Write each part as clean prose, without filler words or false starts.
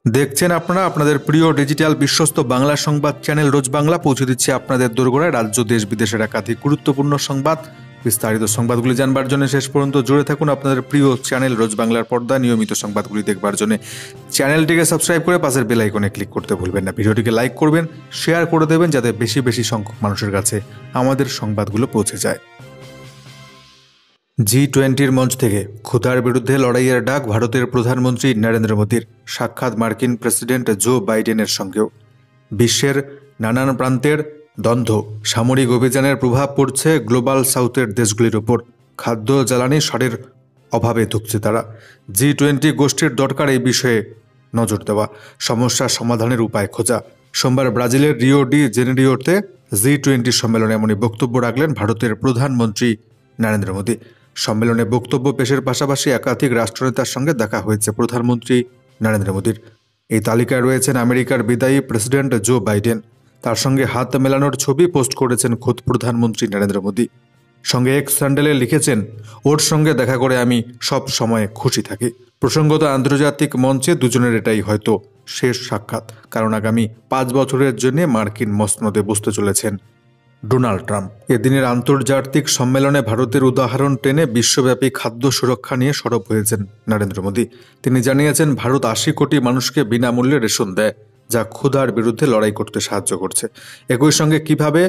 দেখছেন আপনারা আপনাদের প্রিয় ডিজিটাল বিশ্বস্ত বাংলা সংবাদ চ্যানেল রোজ বাংলা পৌঁছে দিচ্ছে আপনাদের দোরগোড়ায় রাজ্য দেশ বিদেশের একাধিক গুরুত্বপূর্ণ সংবাদ। বিস্তারিত সংবাদগুলি জানবার জন্য শেষ পর্যন্ত জুড়ে থাকুন আপনাদের প্রিয় চ্যানেল রোজ বাংলার পর্দায়। নিয়মিত সংবাদগুলি দেখবার জন্য চ্যানেলটিকে সাবস্ক্রাইব করে পাশের বেল আইকনে ক্লিক করতে ভুলবেন না। ভিডিওটিকে লাইক করবেন, শেয়ার করে দেবেন যাতে বেশি বেশি সংখ্যক মানুষের কাছে আমাদের সংবাদগুলো পৌঁছে যায়। G20 মঞ্চ থেকে ক্ষুধার বিরুদ্ধে লড়াইয়ের ডাক ভারতের প্রধানমন্ত্রী নরেন্দ্র মোদীর। সাক্ষাৎ মার্কিন প্রেসিডেন্ট জো বাইডেনের সঙ্গেও। বিশ্বের নানান প্রান্তের দ্বন্দ্ব, সামরিক অভিযানের প্রভাব পড়ছে গ্লোবাল সাউথের দেশগুলির উপর। খাদ্য জ্বালানি সারের অভাবে ধুঁকছে তারা। G20 গোষ্ঠীর দরকার এই বিষয়ে নজর দেওয়া, সমস্যার সমাধানের উপায় খোঁজা। সোমবার ব্রাজিলের রিও ডি জেনেরিওতে G20 সম্মেলনে এমনই বক্তব্য রাখলেন ভারতের প্রধানমন্ত্রী নরেন্দ্র মোদী। সম্মেলনে বক্তব্য পেশের পাশাপাশি একাধিক রাষ্ট্রনেতার সঙ্গে দেখা হয়েছে প্রধানমন্ত্রী নরেন্দ্র মোদীর। এই তালিকায় রয়েছেন আমেরিকার বিদায়ী প্রেসিডেন্ট জো বাইডেন। তার সঙ্গে হাত মেলানোর ছবি পোস্ট করেছেন খোদ প্রধানমন্ত্রী নরেন্দ্র মোদী। সঙ্গে এক্স স্যান্ডেলে লিখেছেন, ওর সঙ্গে দেখা করে আমি সব সময় খুশি থাকি। প্রসঙ্গত আন্তর্জাতিক মঞ্চে দুজনের এটাই হয়তো শেষ সাক্ষাৎ, কারণ আগামী 5 বছরের জন্য মার্কিন মসনদে বসতে চলেছেন ডোনাল্ড ট্রাম্প। এদিনের আন্তর্জাতিক সম্মেলনে ভারতের উদাহরণ টেনে বিশ্বব্যাপী খাদ্য সুরক্ষা নিয়ে সরব হয়েছেন নরেন্দ্র মোদী। তিনি জানিয়েছেন, ভারত 80 কোটি মানুষকে বিনামূল্যে রেশন দেয়, যা ক্ষুধার বিরুদ্ধে লড়াই করতে সাহায্য করছে। একই সঙ্গে কিভাবে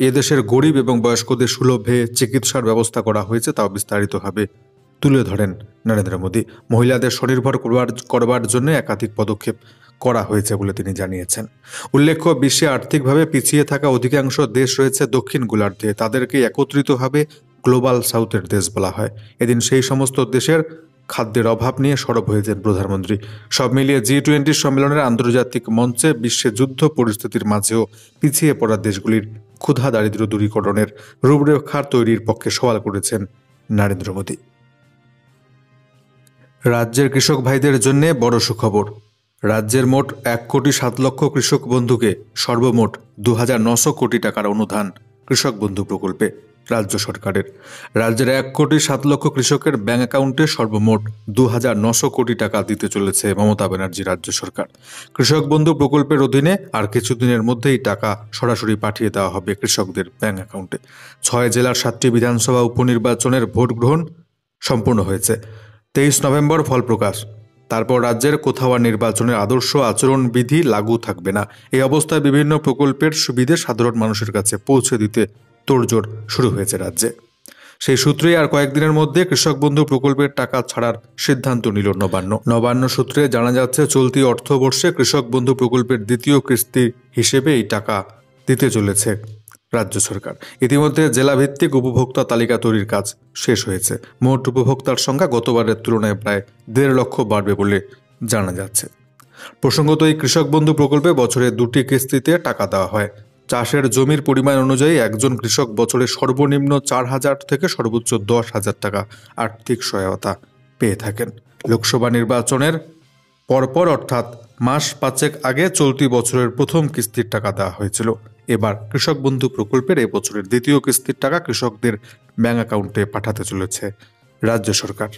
এদেশের গরিব এবং বয়স্কদের সুলভে চিকিৎসার ব্যবস্থা করা হয়েছে তাও বিস্তারিতভাবে তুলে ধরেন নরেন্দ্র মোদী। মহিলাদের স্বনির্ভর করবার জন্য একাধিক পদক্ষেপ করা হয়েছে বলে তিনি জানিয়েছেন। উল্লেখ্য, বিশ্বে আর্থিকভাবে পিছিয়ে থাকা অধিকাংশ দেশ রয়েছে দক্ষিণ গোলার্ধে। তাদেরকে একত্রিতভাবে গ্লোবাল সাউথের দেশ বলা হয়। এদিন সেই সমস্ত দেশের খাদ্যের অভাব নিয়ে সরব হয়েছেন প্রধানমন্ত্রী। সব মিলিয়ে G20 সম্মেলনের আন্তর্জাতিক মঞ্চে বিশ্বে যুদ্ধ পরিস্থিতির মাঝেও পিছিয়ে পড়া দেশগুলির ক্ষুধা দারিদ্র্য দূরীকরণের রূপরেখা তৈরির পক্ষে সওয়াল করেছেন নরেন্দ্র মোদী। রাজ্যের কৃষক ভাইদের জন্য বড় সুখবর। রাজ্যের মোট 1,07,00,000 কৃষক বন্ধুকে সর্বমোট 2,900 কোটি টাকার অনুদান কৃষক বন্ধু প্রকল্পে রাজ্য সরকারের। রাজ্যের 1,07,00,000 কৃষকের ব্যাংক অ্যাকাউন্টে সর্বমোট 2,900 কোটি টাকা দিতে চলেছে মমতা ব্যানার্জি রাজ্য সরকার। কৃষক বন্ধু প্রকল্পের অধীনে আর কিছুদিনের মধ্যেই টাকা সরাসরি পাঠিয়ে দেওয়া হবে কৃষকদের ব্যাংক অ্যাকাউন্টে। 6 জেলার 7টি বিধানসভা উপনির্বাচনের ভোট গ্রহণ সম্পূর্ণ হয়েছে। 23 নভেম্বর ফল প্রকাশ। তারপর রাজ্যের কোথাও আর নির্বাচনের আদর্শ আচরণবিধি লাগু থাকবে না। এই অবস্থায় বিভিন্ন প্রকল্পের সুবিধে সাধারণ মানুষের কাছে পৌঁছে দিতে তোড়জোড় শুরু হয়েছে রাজ্যে। সেই সূত্রেই আর কয়েকদিনের মধ্যে কৃষক বন্ধু প্রকল্পের টাকা ছাড়ার সিদ্ধান্ত নিল নবান্ন সূত্রে জানা যাচ্ছে, চলতি অর্থবর্ষে কৃষক বন্ধু প্রকল্পের দ্বিতীয় কিস্তি হিসেবে এই টাকা দিতে চলেছে রাজ্য সরকার। ইতিমধ্যে জেলাভিত্তিক উপভোক্তা তালিকা তৈরির কাজ শেষ হয়েছে। মোট উপভোক্তার সংখ্যা গতবারের তুলনায় প্রায় 1.5 লক্ষ বাড়বে বলে জানা যাচ্ছে। প্রসঙ্গত, এই কৃষক বন্ধু প্রকল্পে বছরে 2টি কিস্তিতে টাকা দেওয়া হয়। চাষের জমির পরিমাণ অনুযায়ী একজন কৃষক বছরে সর্বনিম্ন 4,000 থেকে সর্বোচ্চ 10,000 টাকা আর্থিক সহায়তা পেয়ে থাকেন। লোকসভা নির্বাচনের পরপর অর্থাৎ মাস 5 আগে চলতি বছরের প্রথম কিস্তির টাকা দেওয়া হয়েছিল। এবার কৃষক বন্ধু প্রকল্পের এবছরের দ্বিতীয় কিস্তির টাকা কৃষকদের ব্যাংক অ্যাকাউন্টে পাঠাতে চলেছে রাজ্য সরকার।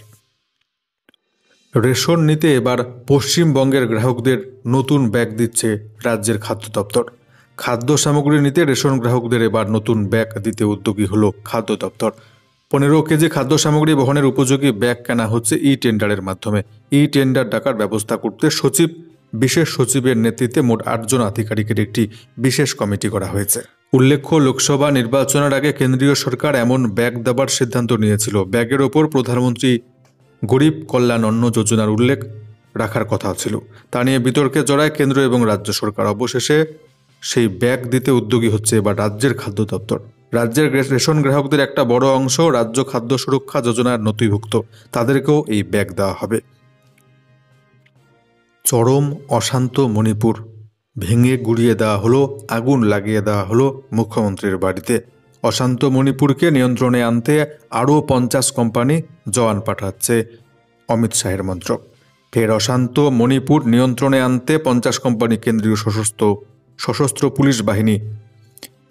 রেশন নিতে এবার পশ্চিমবঙ্গের গ্রাহকদের নতুন ব্যাগ দিচ্ছে রাজ্যের খাদ্য দপ্তর। খাদ্য সামগ্রী নিতে রেশন গ্রাহকদের এবার নতুন ব্যাগ দিতে উদ্যোগী হলো খাদ্য দপ্তর। 15 কেজি খাদ্য সামগ্রী বহনের উপযোগী ব্যাগ কেনা হচ্ছে টেন্ডারের মাধ্যমে। টেন্ডার ডাকার ব্যবস্থা করতে বিশেষ সচিবের নেতৃত্বে মোট 8 জন আধিকারিকের একটি বিশেষ কমিটি করা হয়েছে। উল্লেখ্য, লোকসভা নির্বাচনের আগে কেন্দ্রীয় সরকার এমন ব্যাগ দেবার সিদ্ধান্ত নিয়েছিল। ব্যাগের ওপর প্রধানমন্ত্রী গরিব কল্যাণ অন্ন যোজনার উল্লেখ রাখার কথা ছিল। তা নিয়ে বিতর্কে জড়ায় কেন্দ্র এবং রাজ্য সরকার। অবশেষে সেই ব্যাগ দিতে উদ্যোগী হচ্ছে এবার রাজ্যের খাদ্য দপ্তর। রাজ্যের রেশন গ্রাহকদের একটা বড় অংশ রাজ্য খাদ্য সুরক্ষা যোজনার নথিভুক্ত। তাদেরকেও এই ব্যাগ দেওয়া হবে। চরম অশান্ত মণিপুর। ভেঙে গুড়িয়ে দেওয়া হলো, আগুন লাগিয়ে দেওয়া হলো মুখ্যমন্ত্রীর বাড়িতে। অশান্ত মণিপুরকে নিয়ন্ত্রণে আনতে আরও 50 কোম্পানি জওয়ান পাঠাচ্ছে অমিত শাহের মন্ত্রক। ফের অশান্ত মণিপুর নিয়ন্ত্রণে আনতে 50 কোম্পানি কেন্দ্রীয় সশস্ত্র পুলিশ বাহিনী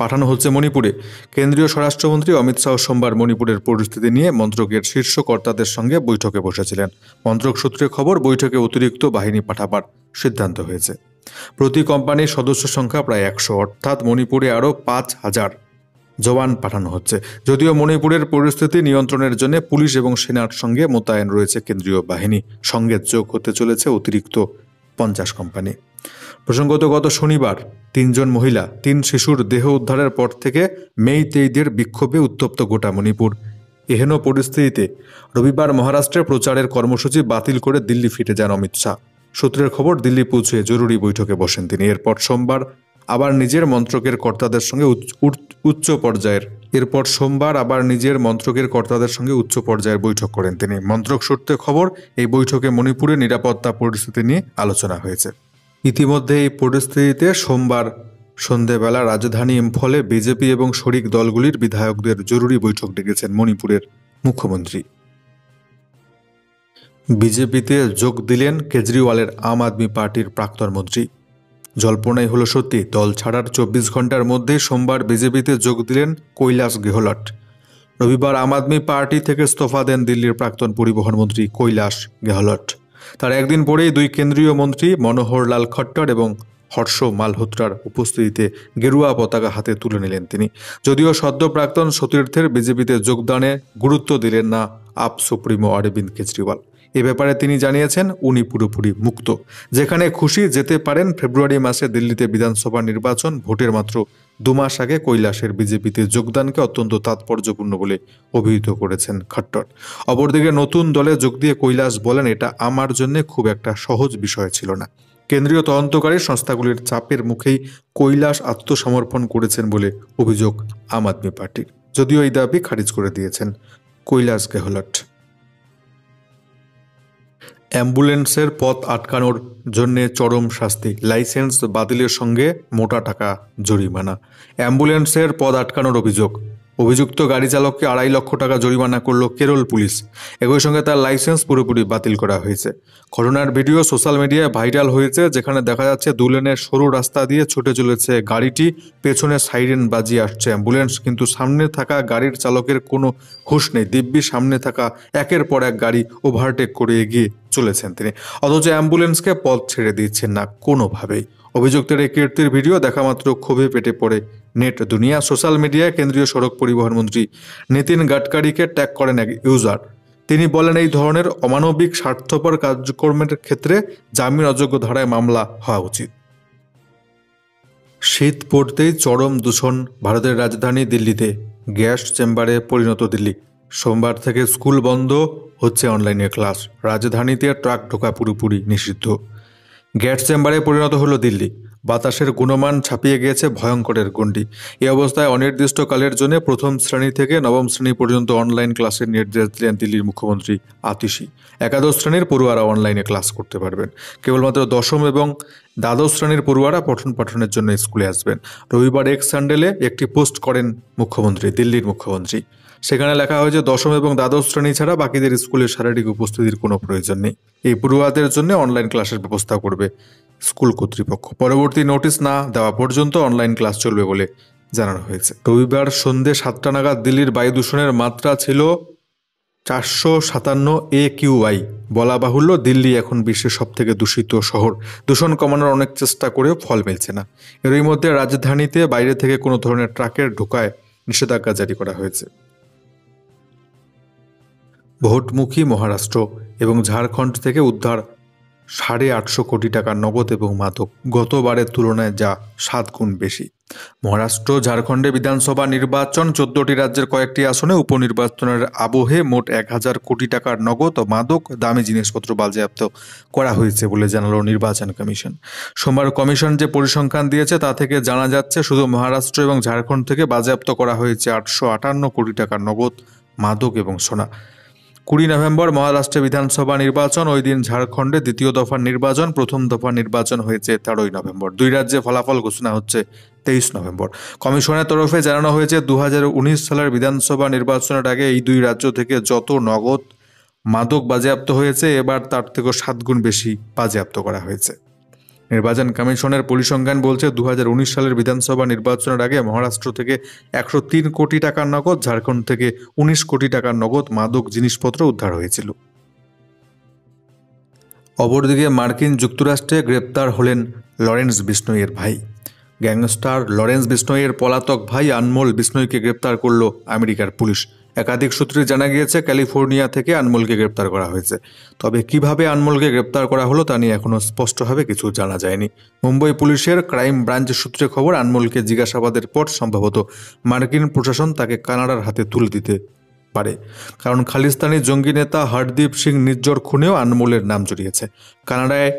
পাঠানো হচ্ছে মণিপুরে। কেন্দ্রীয় স্বরাষ্ট্রমন্ত্রী অমিত শাহ সোমবার মণিপুরের পরিস্থিতি নিয়ে মন্ত্রকের শীর্ষ কর্তাদের সঙ্গে বৈঠকে বসেছিলেন। মন্ত্রক সূত্রে খবর, বৈঠকে অতিরিক্ত বাহিনী পাঠাবার সিদ্ধান্ত হয়েছে। প্রতি কোম্পানির সদস্য সংখ্যা প্রায় 100, অর্থাৎ মণিপুরে আরও 5,000 জওয়ান পাঠানো হচ্ছে। যদিও মণিপুরের পরিস্থিতি নিয়ন্ত্রণের জন্য পুলিশ এবং সেনার সঙ্গে মোতায়েন রয়েছে কেন্দ্রীয় বাহিনী, সঙ্গে যোগ হতে চলেছে অতিরিক্ত 50 কোম্পানি। প্রসঙ্গত, গত শনিবার 3 জন মহিলা, 3 শিশুর দেহ উদ্ধারের পর থেকে মেইতেইদের বিক্ষোভে উত্তপ্ত গোটা মণিপুর। এহেন পরিস্থিতিতে রবিবার মহারাষ্ট্রে প্রচারের কর্মসূচি বাতিল করে দিল্লি ফিরে যান অমিত শাহ। সূত্রের খবর, দিল্লি পৌঁছে জরুরি বৈঠকে বসেন তিনি। এরপর সোমবার আবার নিজের মন্ত্রকের কর্তাদের সঙ্গে উচ্চ পর্যায়ের বৈঠক করেন তিনি। মন্ত্রক সূত্রে খবর, এই বৈঠকে মণিপুরে নিরাপত্তা পরিস্থিতি নিয়ে আলোচনা হয়েছে। ইতিমধ্যে এই পরিস্থিতিতে সোমবার সন্ধেবেলা রাজধানী ইম্ফলে বিজেপি এবং শরিক দলগুলির বিধায়কদের জরুরি বৈঠক ডেকেছেন মণিপুরের মুখ্যমন্ত্রী। বিজেপিতে যোগ দিলেন কেজরিওয়ালের আম আদমি পার্টির প্রাক্তন মন্ত্রী। জল্পনাই হলো সত্যি, দল ছাড়ার 24 ঘন্টার মধ্যে সোমবার বিজেপিতে যোগ দিলেন কৈলাস গেহলট। রবিবার আম আদমি পার্টি থেকে ইস্তফা দেন দিল্লির প্রাক্তন পরিবহন মন্ত্রী কৈলাস গেহলট। তার একদিন পরেই 2 কেন্দ্রীয় মন্ত্রী মনোহর লাল খট্টর এবং হর্ষ মালহোত্রার উপস্থিতিতে গেরুয়া পতাকা হাতে তুলে নিলেন তিনি। যদিও সদ্য প্রাক্তন সতীর্থের বিজেপিতে যোগদানে গুরুত্ব দিলেন না আপ সুপ্রিমো অরবিন্দ কেজরিওয়াল। এ ব্যাপারে তিনি জানিয়েছেন, উনি পুরোপুরি মুক্ত, যেখানে খুশি যেতে পারেন। ফেব্রুয়ারি মাসে দিল্লিতে বিধানসভা নির্বাচন, ভোটের মাত্র 2 মাস আগে কৈলাসের বিজেপিতে যোগদানকে অত্যন্ত তাৎপর্যপূর্ণ বলে অভিহিত করেছেন খট্টর। অপরদিকে নতুন দলে যোগ দিয়ে কৈলাস বলেন, এটা আমার জন্য খুব একটা সহজ বিষয় ছিল না। কেন্দ্রীয় তদন্তকারী সংস্থাগুলির চাপের মুখেই কৈলাস আত্মসমর্পণ করেছেন বলে অভিযোগ আম আদমি পার্টির। যদিও এই দাবি খারিজ করে দিয়েছেন কৈলাস গেহলট। অ্যাম্বুলেন্সের পথ আটকানোর জন্য চরম শাস্তি, লাইসেন্স বাতিলের সঙ্গে মোটা টাকা জরিমানা। অ্যাম্বুলেন্সের পথ আটকানোর অভিযুক্ত গাড়ি চালককে 2.5 লক্ষ টাকা জরিমানা করল কেরল পুলিশ। একই সঙ্গে তার লাইসেন্স পুরোপুরি বাতিল করা হয়েছে। ঘটনার ভিডিও সোশ্যাল মিডিয়ায় ভাইরাল হয়েছে, যেখানে দেখা যাচ্ছে 2 লেনের সরু রাস্তা দিয়ে ছুটে চলেছে গাড়িটি, পেছনে সাইরেন বাজিয়ে আসছে অ্যাম্বুলেন্স, কিন্তু সামনে থাকা গাড়ির চালকের কোনো হুঁশ নেই। দিব্যি সামনে থাকা একের পর এক গাড়ি ওভারটেক করে এগিয়ে চলেছেন তিনি, অথচ অ্যাম্বুলেন্সকে পথ ছেড়ে দিচ্ছেন না কোনোভাবেই। অভিযুক্তের এই কীর্তির ভিডিও দেখা মাত্র ক্ষোভে পেটে পড়ে নেট দুনিয়া। সোশ্যাল মিডিয়ায় কেন্দ্রীয় সড়ক পরিবহন মন্ত্রী নীতিন গাডকারিকে ট্যাগ করেন এক ইউজার। তিনি বলেন, এই ধরনের অমানবিক স্বার্থপর কার্যক্রমের ক্ষেত্রে জামিন অযোগ্য ধারায় মামলা হওয়া উচিত। শীত পড়তেই চরম দূষণ ভারতের রাজধানী দিল্লিতে, গ্যাস চেম্বারে পরিণত দিল্লি। সোমবার থেকে স্কুল বন্ধ, হচ্ছে অনলাইনে ক্লাস। রাজধানীতে ট্রাক ঢোকা পুরোপুরি নিষিদ্ধ। গ্যাস চেম্বারে পরিণত হলো দিল্লি। বাতাসের গুণমান ছাপিয়ে গিয়েছে ভয়ঙ্করের গণ্ডি। এই অবস্থায় অনির্দিষ্টকালের জন্য 1ম শ্রেণী থেকে 9ম শ্রেণী পর্যন্ত অনলাইন ক্লাসের নির্দেশ দিলেন দিল্লির মুখ্যমন্ত্রী আতিশি। একাদশ শ্রেণীর পড়ুয়ারা অনলাইনে ক্লাস করতে পারবেন। কেবলমাত্র 10ম এবং দ্বাদশ শ্রেণীর পড়ুয়ারা পঠন পাঠনের জন্য স্কুলে আসবেন। রবিবার এক্স হ্যান্ডেলে একটি পোস্ট করেন দিল্লির মুখ্যমন্ত্রী। সেখানে লেখা হয়েছে, 10ম এবং দ্বাদশ শ্রেণী ছাড়া বাকিদের স্কুলে শারীরিক উপস্থিতির কোনো প্রয়োজন নেই। এই পড়ুয়াদের জন্য অনলাইন ক্লাসের ব্যবস্থা করবে স্কুল কর্তৃপক্ষ। পরবর্তী নোটিশ না দেওয়া পর্যন্ত অনলাইন ক্লাস চলবে বলে জানানো হয়েছে। রবিবার সন্ধ্যে 7টা নাগাদ দিল্লির বায়ু দূষণের মাত্রা ছিল 457 AQI। বলা বাহুল্য, দিল্লি এখন বিশ্বের সবথেকে দূষিত শহর। দূষণ কমানোর অনেক চেষ্টা করেও ফল মিলছে না। এরই মধ্যে রাজধানীতে বাইরে থেকে কোনো ধরনের ট্রাকের ঢোকায় নিষেধাজ্ঞা জারি করা হয়েছে। ভোটমুখী মহারাষ্ট্র এবং ঝাড়খণ্ড থেকে উদ্ধার 850 কোটি টাকার নগদ এবং মাদক, গতবারের তুলনায় যা 7 গুণ বেশি। মহারাষ্ট্র ঝাড়খণ্ডে বিধানসভা নির্বাচন, 14টি রাজ্যের কয়েকটি আসনে উপনির্বাচনের আবহে মোট 1000 কোটি টাকার নগদ ও মাদক দামি জিনিসপত্র বাজেয়াপ্ত করা হয়েছে বলে জানালো নির্বাচন কমিশন। সোমবার কমিশন যে পরিসংখ্যান দিয়েছে তা থেকে জানা যাচ্ছে, শুধু মহারাষ্ট্র এবং ঝাড়খণ্ড থেকে বাজেয়াপ্ত করা হয়েছে 858 কোটি টাকার নগদ, মাদক এবং সোনা। 20 নভেম্বর মহারাষ্ট্রে বিধানসভা নির্বাচন, ওই দিন ঝাড়খণ্ডে দ্বিতীয় দফার নির্বাচন, প্রথম দফার নির্বাচন হয়েছে 13 নভেম্বর। 2 রাজ্যে ফলাফল ঘোষণা হচ্ছে 23 নভেম্বর। কমিশনের তরফে জানানো হয়েছে, 2019 সালের বিধানসভা নির্বাচনের আগে এই 2 রাজ্য থেকে যত নগদ মাদক বাজেয়াপ্ত হয়েছে, এবার তার থেকেও 7 গুণ বেশি বাজেয়াপ্ত করা হয়েছে। নির্বাচন কমিশনের পরিসংখ্যান বলছে 2019 সালের বিধানসভা নির্বাচনের আগে মহারাষ্ট্র থেকে 103 কোটি টাকার নগদ, ঝাড়খণ্ড থেকে 19 কোটি টাকার নগদ মাদক জিনিসপত্র উদ্ধার হয়েছিল। অপরদিকে মার্কিন যুক্তরাষ্ট্রে গ্রেপ্তার হলেন লরেন্স বিষ্ণইয়ের ভাই। গ্যাংস্টার লরেন্স বিষ্ণইয়ের পলাতক ভাই আনমোল বিষ্ণইকে গ্রেপ্তার করল আমেরিকার পুলিশ। একাধিক সূত্রে জানা গিয়েছে ক্যালিফোর্নিয়া থেকে আনমোলকে গ্রেপ্তার করা হয়েছে। তবে কিভাবে আনমোলকে গ্রেপ্তার করা হলো তা নিয়ে এখনও স্পষ্টভাবে কিছু জানা যায়নি। মুম্বই পুলিশের ক্রাইম ব্রাঞ্চ সূত্রে খবর, আনমোলকে জিজ্ঞাসাবাদের পর সম্ভবত মার্কিন প্রশাসন তাকে কানাডার হাতে তুলে দিতে পারে, কারণ খালিস্তানি জঙ্গি নেতা হরদীপ সিং নিজ্জর খুনেও আনমোলের নাম জড়িয়েছে। কানাডায়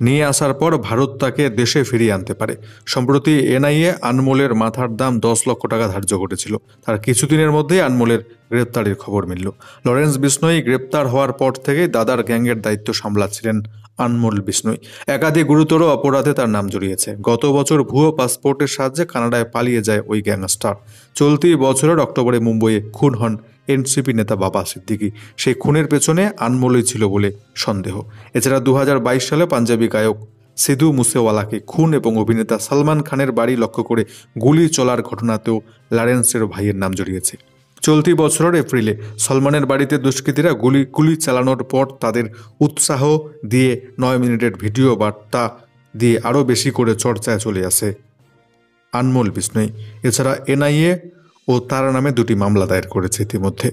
নিয়ে আসার পর ভারত তাকে দেশে ফিরিয়ে আনতে পারে। সম্প্রতি এনআইএ আনমোলের মাথার দাম 10 লক্ষ টাকা ধার্য করেছিল। তার কিছুদিনের মধ্যেই আনমোলের গ্রেপ্তারের খবর মিলল। লরেন্স বিষ্ণই গ্রেপ্তার হওয়ার পর থেকেই দাদার গ্যাংয়ের দায়িত্ব সামলাচ্ছিলেন আনমোল বিষ্ণই। একাধিক গুরুতর অপরাধে তার নাম জড়িয়েছে। গত বছর ভুয়ো পাসপোর্টের সাহায্যে কানাডায় পালিয়ে যায় ওই গ্যাংস্টার। চলতি বছরের অক্টোবরে মুম্বইয়ে খুন হন এনসিপি নেতা বাবা সিদ্দিকী। সেই খুনের পেছনে আনমোলই ছিল বলে সন্দেহ। এছাড়া 2022 সালে পাঞ্জাবি গায়ক সিধু মুসেওয়ালাকে খুন এবং অভিনেতা সালমান খানের বাড়ি লক্ষ্য করে গুলি চলার ঘটনাতেও লরেন্সের ভাইয়ের নাম জড়িয়েছে। চলতি বছরের এপ্রিলে সলমানের বাড়িতে দুষ্কৃতীরা গুলি চালানোর পর তাদের উৎসাহ দিয়ে 9 মিনিটের ভিডিও বার্তা দিয়ে আরও বেশি করে চর্চায় চলে আসে আনমোল বিষ্ণই। এছাড়া এনআইএ ও তার নামে 2টি মামলা দায়ের করেছে ইতিমধ্যে।